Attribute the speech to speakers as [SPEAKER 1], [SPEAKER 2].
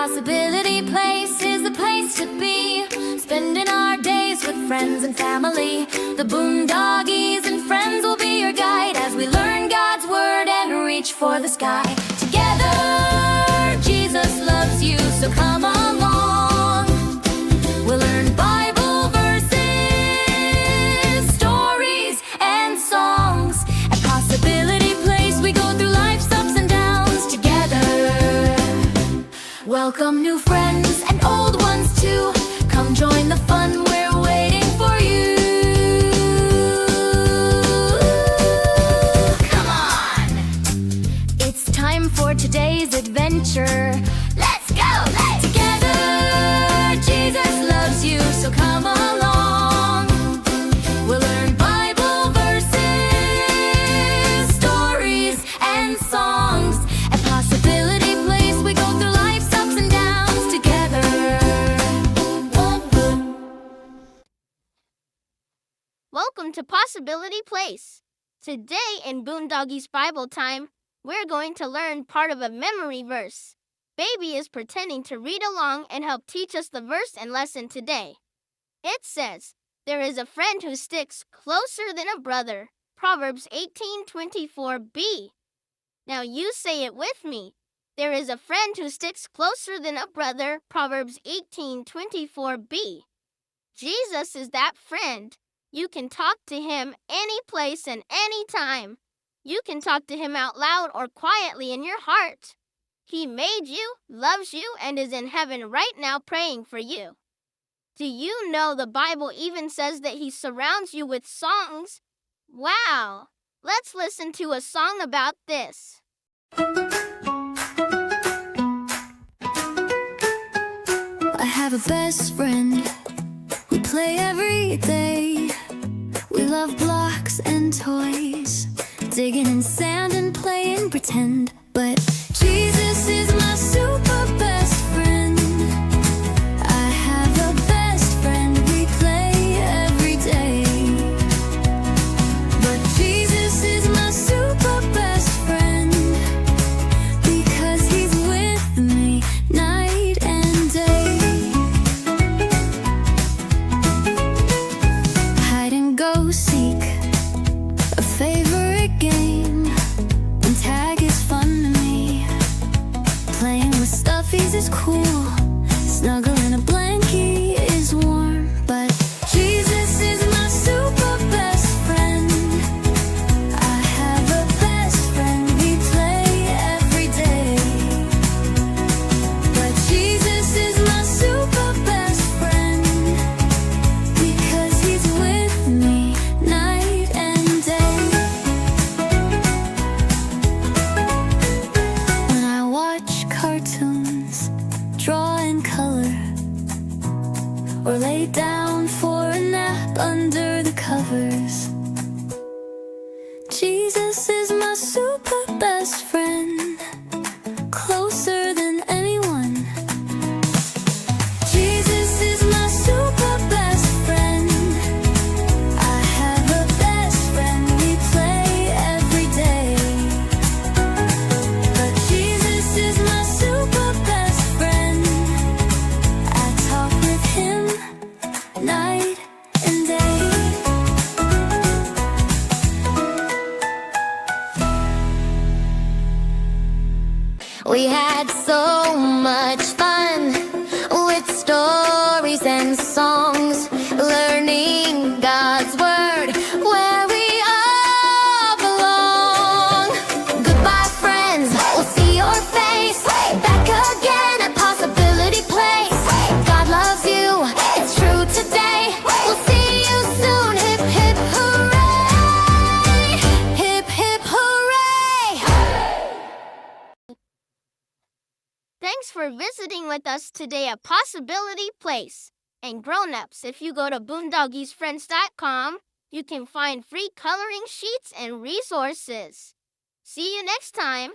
[SPEAKER 1] Possibility Place is the place to be, spending our days with friends and family. The Boondoggies and friends will be your guide as we learn God's word and reach for the sky. Together, Jesus loves you, so come along. We'll learn Bible verses, stories, and songs. At Possibility Place, we go through life's ups and downs together. Welcome new friends and old ones too. Come join the fun, we're waiting for you. Come on! It's time for today's adventure. Let's go! Together, Jesus loves you, so come along. We'll learn Bible verses, stories, and songs. At Possibility Place, we go through life's ups and downs together.
[SPEAKER 2] Welcome to Possibility Place. Today in Boondoggies Bible Time, we're going to learn part of a memory verse. Baby is pretending to read along and help teach us the verse and lesson today. It says, there is a friend who sticks closer than a brother. Proverbs 18:24b. Now you say it with me. There is a friend who sticks closer than a brother. Proverbs 18:24b. Jesus is that friend. You can talk to him any place and any time. You can talk to him out loud or quietly in your heart. He made you, loves you, and is in heaven right now praying for you. Do you know the Bible even says that he surrounds you with songs? Wow! Let's listen to a song about this.
[SPEAKER 1] I have a best friend. We play every day. We love blocks and toys, digging in sand and playing pretend. But Jesus is my super best friend. I have a best friend. We play every day. But Jesus is my super best friend, because he's with me night and day. Hide and go seek, a favorite game, and tag is fun to me. Playing with stuffies is cool, snuggle in a blankie is warm. But Jesus is my super best friend. I have a best friend, we play every day. But Jesus is my super best friend, because he's with me night and day. When I watch cartoons, draw in color, or lay down for a nap under the covers, Jesus is my super best friend, closer than anyone. Jesus is my super best friend. I have a best friend, we play every day. But Jesus is my super best friend. I talk with him night and day. We had so much fun with stories and songs, learning God's word where we all belong. Goodbye, friends, we'll see your face back again at Possibility Place. God loves you, it's true today. We'll see you soon. Hip, hip, hooray! Hip, hip, hooray!
[SPEAKER 2] Thanks for visiting with us today at Possibility Place. And grown-ups, if you go to boondoggiesfriends.com, you can find free coloring sheets and resources. See you next time.